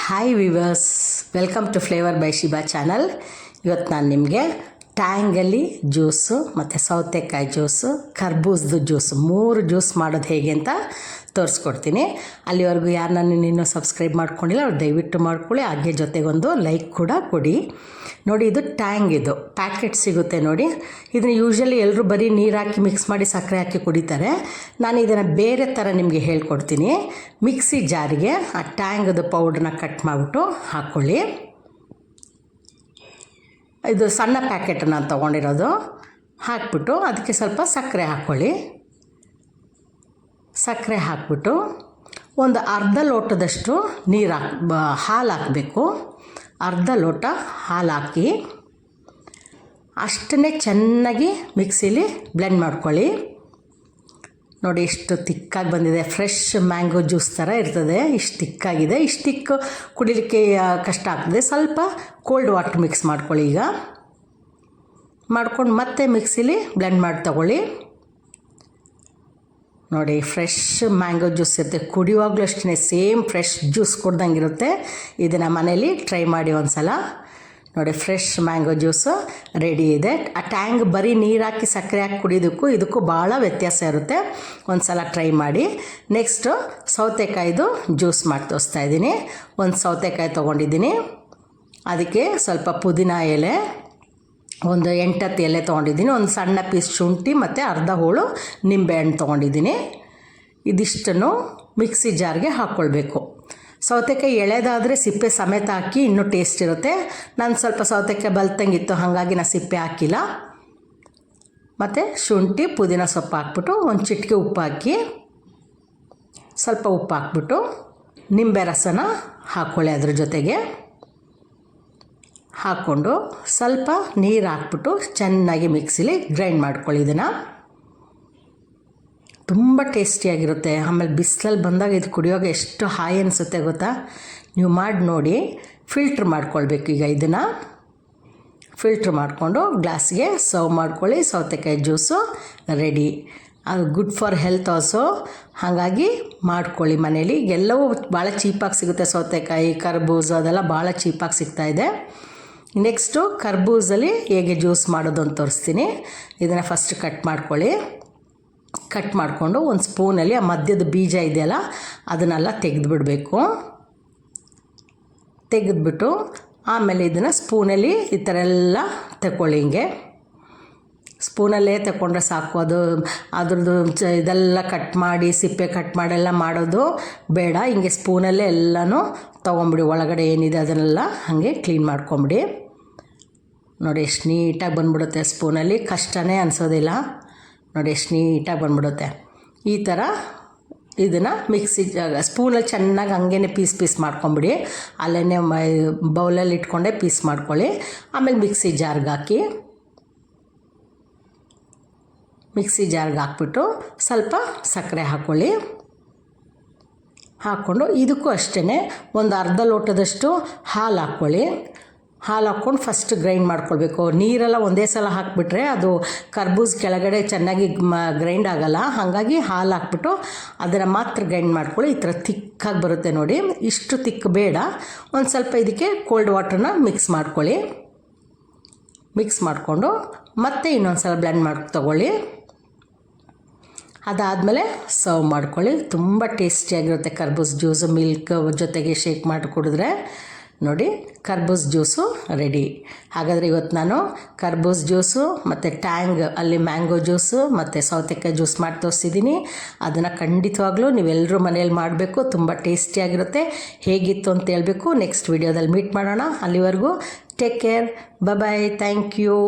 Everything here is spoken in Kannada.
Hi viewers, welcome to flavour by Shiba channel. ಇವತ್ತು ನಾನು ನಿಮಗೆ ಟ್ಯಾಂಗಲ್ಲಿ ಜ್ಯೂಸು ಮತ್ತು ಸೌತೆಕಾಯಿ ಜ್ಯೂಸು, ಕರ್ಬೂಜದ ಜ್ಯೂಸು 3 ಜ್ಯೂಸ್ ಮಾಡೋದು ಹೇಗೆ ಅಂತ ತೋರಿಸ್ಕೊಡ್ತೀನಿ. ಅಲ್ಲಿವರೆಗೂ ಯಾರು ನಾನು ಇನ್ನೂ ಸಬ್ಸ್ಕ್ರೈಬ್ ಮಾಡ್ಕೊಂಡಿಲ್ಲ ಅವ್ರು ದಯವಿಟ್ಟು ಮಾಡ್ಕೊಳ್ಳಿ. ಹಾಗೆ ಜೊತೆಗೊಂದು ಲೈಕ್ ಕೂಡ ಕೊಡಿ. ನೋಡಿ, ಇದು ಟ್ಯಾಂಗ್, ಇದು ಪ್ಯಾಕೆಟ್ ಸಿಗುತ್ತೆ ನೋಡಿ. ಇದನ್ನು ಯೂಶ್ವಲಿ ಎಲ್ಲರೂ ಬರೀ ನೀರು ಹಾಕಿ ಮಿಕ್ಸ್ ಮಾಡಿ ಸಕ್ಕರೆ ಹಾಕಿ ಕುಡಿತಾರೆ. ನಾನು ಇದನ್ನು ಬೇರೆ ಥರ ನಿಮಗೆ ಹೇಳ್ಕೊಡ್ತೀನಿ. ಮಿಕ್ಸಿ ಜಾರಿಗೆ ಆ ಟ್ಯಾಂಗದ ಪೌಡ್ರನ್ನ ಕಟ್ ಮಾಡಿಬಿಟ್ಟು ಹಾಕ್ಕೊಳ್ಳಿ. ಇದು ಸಣ್ಣ ಪ್ಯಾಕೆಟ್ ನಾನು ತೊಗೊಂಡಿರೋದು. ಹಾಕ್ಬಿಟ್ಟು ಅದಕ್ಕೆ ಸ್ವಲ್ಪ ಸಕ್ಕರೆ ಹಾಕ್ಕೊಳ್ಳಿ. ಸಕ್ಕರೆ ಹಾಕ್ಬಿಟ್ಟು ಒಂದು ಅರ್ಧ ಲೋಟದಷ್ಟು ಹಾಲು ಹಾಕಬೇಕು. ಅರ್ಧ ಲೋಟ ಹಾಲು ಹಾಕಿ ಅಷ್ಟನ್ನೇ ಚೆನ್ನಾಗಿ ಮಿಕ್ಸಿಲಿ ಬ್ಲೆಂಡ್ ಮಾಡ್ಕೊಳ್ಳಿ. ನೋಡಿ, ಇಷ್ಟು ತಿಕ್ಕಾಗಿ ಬಂದಿದೆ. ಫ್ರೆಶ್ ಮ್ಯಾಂಗೋ ಜ್ಯೂಸ್ ಥರ ಇರ್ತದೆ. ಇಷ್ಟು ತಿಕ್ಕಾಗಿದೆ. ಇಷ್ಟು ತಿಕ್ಕು ಕುಡಿಲಿಕ್ಕೆ ಕಷ್ಟ ಆಗ್ತದೆ. ಸ್ವಲ್ಪ ಕೋಲ್ಡ್ ವಾಟರ್ ಮಿಕ್ಸ್ ಮಾಡ್ಕೊಳ್ಳಿ. ಈಗ ಮಾಡ್ಕೊಂಡು ಮತ್ತೆ ಮಿಕ್ಸಿಲಿ ಬ್ಲೆಂಡ್ ಮಾಡಿ ತಗೊಳ್ಳಿ. ನೋಡಿ, ಫ್ರೆಶ್ ಮ್ಯಾಂಗೋ ಜ್ಯೂಸ್ ಇರುತ್ತೆ. ಕುಡಿಯುವಾಗಲೂ ಅಷ್ಟೇ ಸೇಮ್ ಫ್ರೆಶ್ ಜ್ಯೂಸ್ ಕುಡ್ದಂಗಿರುತ್ತೆ. ಇದನ್ನು ಮನೇಲಿ ಟ್ರೈ ಮಾಡಿ ಒಂದು ಸಲ. ನೋಡಿ, ಫ್ರೆಶ್ ಮ್ಯಾಂಗೋ ಜ್ಯೂಸು ರೆಡಿ ಇದೆ. ಆ ಟ್ಯಾಂಗ್ ಬರೀ ನೀರು ಹಾಕಿ ಸಕ್ಕರೆ ಹಾಕಿ ಕುಡಿಯೋದಕ್ಕೂ ಇದಕ್ಕೂ ಭಾಳ ವ್ಯತ್ಯಾಸ ಇರುತ್ತೆ. ಒಂದು ಸಲ ಟ್ರೈ ಮಾಡಿ. ನೆಕ್ಸ್ಟು ಸೌತೆಕಾಯಿದು ಜ್ಯೂಸ್ ಮಾಡಿ ತೋರಿಸ್ತಾ ಇದ್ದೀನಿ. ಒಂದು ಸೌತೆಕಾಯಿ ತೊಗೊಂಡಿದ್ದೀನಿ. ಅದಕ್ಕೆ ಸ್ವಲ್ಪ ಪುದೀನ ಎಲೆ, ಒಂದು 8-10 ಎಲೆ ತೊಗೊಂಡಿದ್ದೀನಿ. ಒಂದು ಸಣ್ಣ ಪೀಸ್ ಶುಂಠಿ ಮತ್ತು ಅರ್ಧ ಹೋಳು ನಿಂಬೆಹಣ್ಣು ತೊಗೊಂಡಿದ್ದೀನಿ. ಇದಿಷ್ಟನ್ನು ಮಿಕ್ಸಿ ಜಾರ್ಗೆ ಹಾಕ್ಕೊಳ್ಬೇಕು. ಸೌತೆಕಾಯಿ ಎಳೆದಾದರೆ ಸಿಪ್ಪೆ ಸಮೇತ ಹಾಕಿ ಇನ್ನೂ ಟೇಸ್ಟ್ ಇರುತ್ತೆ. ನಾನು ಸ್ವಲ್ಪ ಸೌತೆಕಾಯಿ ಬಲ್ತಂಗಿತ್ತು, ಹಾಗಾಗಿ ನಾನು ಸಿಪ್ಪೆ ಹಾಕಿಲ್ಲ. ಮತ್ತು ಶುಂಠಿ, ಪುದೀನ ಸೊಪ್ಪು ಹಾಕ್ಬಿಟ್ಟು ಒಂದು ಚಿಟಿಕೆ ಉಪ್ಪು ಹಾಕಿ, ಸ್ವಲ್ಪ ಉಪ್ಪು ಹಾಕ್ಬಿಟ್ಟು ನಿಂಬೆ ರಸನ ಹಾಕ್ಕೊಳ್ಳಿ. ಅದ್ರ ಜೊತೆಗೆ ಹಾಕ್ಕೊಂಡು ಸ್ವಲ್ಪ ನೀರು ಹಾಕ್ಬಿಟ್ಟು ಚೆನ್ನಾಗಿ ಮಿಕ್ಸಿಲಿ ಗ್ರೈಂಡ್ ಮಾಡ್ಕೊಳ್ಳಿ. ಇದನ್ನು ತುಂಬ ಟೇಸ್ಟಿಯಾಗಿರುತ್ತೆ. ಆಮೇಲೆ ಬಿಸಿಲಲ್ಲಿ ಬಂದಾಗ ಇದು ಕುಡಿಯೋಕೆ ಎಷ್ಟು ಹಾಯ್ ಅನಿಸುತ್ತೆ ಗೊತ್ತಾ. ನೀವು ಮಾಡಿ ನೋಡಿ. ಫಿಲ್ಟ್ರ್ ಮಾಡ್ಕೊಳ್ಬೇಕು. ಈಗ ಇದನ್ನು ಫಿಲ್ಟ್ರ್ ಮಾಡಿಕೊಂಡು ಗ್ಲಾಸ್ಗೆ ಸರ್ವ್ ಮಾಡ್ಕೊಳ್ಳಿ. ಸೌತೆಕಾಯಿ ಜ್ಯೂಸು ರೆಡಿ. ಅದು ಗುಡ್ ಫಾರ್ ಹೆಲ್ತ್ ಆಲ್ಸೋ. ಹಾಗಾಗಿ ಮಾಡ್ಕೊಳ್ಳಿ ಮನೇಲಿ. ಎಲ್ಲವೂ ಭಾಳ ಚೀಪಾಗಿ ಸಿಗುತ್ತೆ. ಸೌತೆಕಾಯಿ, ಕರ್ಬೂಜ ಅದೆಲ್ಲ ಭಾಳ ಚೀಪಾಗಿ ಸಿಗ್ತಾಯಿದೆ. ನೆಕ್ಸ್ಟು ಕರ್ಬೂಜಲ್ಲಿ ಹೇಗೆ ಜ್ಯೂಸ್ ಮಾಡೋದು ಅಂತ ತೋರಿಸ್ತೀನಿ. ಇದನ್ನು ಫಸ್ಟ್ ಕಟ್ ಮಾಡ್ಕೊಳ್ಳಿ. ಕಟ್ ಮಾಡಿಕೊಂಡು ಒಂದು ಸ್ಪೂನಲ್ಲಿ ಆ ಮಧ್ಯದ ಬೀಜ ಇದೆಯಲ್ಲ ಅದನ್ನೆಲ್ಲ ತೆಗೆದುಬಿಡಬೇಕು. ತೆಗೆದುಬಿಟ್ಟು ಆಮೇಲೆ ಇದನ್ನು ಸ್ಪೂನಲ್ಲಿ ಈ ಥರ ಎಲ್ಲ ತಗೊಳ್ಳಿ. ಹಿಂಗೆ ಸ್ಪೂನಲ್ಲೇ ತಗೊಂಡ್ರೆ ಸಾಕು. ಅದ್ರದ್ದು ಇದೆಲ್ಲ ಕಟ್ ಮಾಡಿ ಸಿಪ್ಪೆ ಕಟ್ ಮಾಡೆಲ್ಲ ಮಾಡೋದು ಬೇಡ. ಹಿಂಗೆ ಸ್ಪೂನಲ್ಲೇ ಎಲ್ಲನೂ ತೊಗೊಂಬಿಡಿ. ಒಳಗಡೆ ಏನಿದೆ ಅದನ್ನೆಲ್ಲ ಹಾಗೆ ಕ್ಲೀನ್ ಮಾಡ್ಕೊಂಬಿಡಿ. ನೋಡಿ, ಎಷ್ಟು ನೀಟಾಗಿ ಬಂದ್ಬಿಡುತ್ತೆ. ಸ್ಪೂನಲ್ಲಿ ಕಷ್ಟನೇ ಅನಿಸೋದಿಲ್ಲ. ನೋಡಿ, ಎಷ್ಟು ನೀಟಾಗಿ ಬಂದ್ಬಿಡುತ್ತೆ. ಈ ಥರ ಇದನ್ನು ಮಿಕ್ಸಿ ಸ್ಪೂನಲ್ಲಿ ಚೆನ್ನಾಗಿ ಹಂಗೇ ಪೀಸ್ ಮಾಡ್ಕೊಂಬಿಡಿ. ಅಲ್ಲೇ ಬೌಲಲ್ಲಿ ಇಟ್ಕೊಂಡೆ ಪೀಸ್ ಮಾಡ್ಕೊಳ್ಳಿ. ಆಮೇಲೆ ಮಿಕ್ಸಿ ಜಾರ್ಗೆ ಹಾಕಿ, ಮಿಕ್ಸಿ ಜಾರ್ಗೆ ಹಾಕ್ಬಿಟ್ಟು ಸ್ವಲ್ಪ ಸಕ್ಕರೆ ಹಾಕ್ಕೊಳ್ಳಿ. ಹಾಕ್ಕೊಂಡು ಇದಕ್ಕೂ ಅಷ್ಟೇ ಒಂದು ಅರ್ಧ ಲೋಟದಷ್ಟು ಹಾಲು ಹಾಕ್ಕೊಳ್ಳಿ. ಹಾಲು ಹಾಕ್ಕೊಂಡು ಫಸ್ಟ್ ಗ್ರೈಂಡ್ ಮಾಡ್ಕೊಳ್ಬೇಕು. ನೀರೆಲ್ಲ ಒಂದೇ ಸಲ ಹಾಕಿಬಿಟ್ರೆ ಅದು ಕರ್ಬೂಜ ಕೆಳಗಡೆ ಚೆನ್ನಾಗಿ ಗ್ರೈಂಡ್ ಆಗೋಲ್ಲ. ಹಾಗಾಗಿ ಹಾಲು ಹಾಕ್ಬಿಟ್ಟು ಅದನ್ನು ಮಾತ್ರ ಗ್ರೈಂಡ್ ಮಾಡ್ಕೊಳ್ಳಿ. ಈ ಥರ ತಿಕ್ಕಾಗಿ ಬರುತ್ತೆ ನೋಡಿ. ಇಷ್ಟು ತಿಕ್ ಬೇಡ. ಒಂದು ಸ್ವಲ್ಪ ಇದಕ್ಕೆ ಕೋಲ್ಡ್ ವಾಟರ್ನ ಮಿಕ್ಸ್ ಮಾಡ್ಕೊಳ್ಳಿ. ಮಿಕ್ಸ್ ಮಾಡಿಕೊಂಡು ಮತ್ತೆ ಇನ್ನೊಂದು ಸಲ ಬ್ಲೆಂಡ್ ಮಾಡಿ ತಗೊಳ್ಳಿ. ಅದಾದಮೇಲೆ ಸರ್ವ್ ಮಾಡ್ಕೊಳ್ಳಿ. ತುಂಬ ಟೇಸ್ಟಿಯಾಗಿರುತ್ತೆ ಕರ್ಬೂಜ ಜ್ಯೂಸು. ಮಿಲ್ಕ್ ಜೊತೆಗೆ ಶೇಕ್ ಮಾಡಿ ಕುಡಿದ್ರೆ ನೋಡಿ, ಕರ್ಬೂಜ ಜ್ಯೂಸು ರೆಡಿ. ಹಾಗಾದರೆ ಇವತ್ತು ನಾನು ಕರ್ಬೂಜ ಜ್ಯೂಸು ಮತ್ತು ಟ್ಯಾಂಗ್ ಅಲ್ಲಿ ಮ್ಯಾಂಗೋ ಜ್ಯೂಸು ಮತ್ತು ಸೌತೆಕಾಯಿ ಜ್ಯೂಸ್ ಮಾಡಿ ತೋರಿಸಿದ್ದೀನಿ. ಅದನ್ನು ಖಂಡಿತವಾಗ್ಲೂ ನೀವೆಲ್ಲರೂ ಮನೇಲಿ ಮಾಡಬೇಕು. ತುಂಬ ಟೇಸ್ಟಿಯಾಗಿರುತ್ತೆ. ಹೇಗಿತ್ತು ಅಂತ ಹೇಳಬೇಕು. ನೆಕ್ಸ್ಟ್ ವಿಡಿಯೋದಲ್ಲಿ ಮೀಟ್ ಮಾಡೋಣ. ಅಲ್ಲಿವರೆಗೂ take care. Bye. Thank you.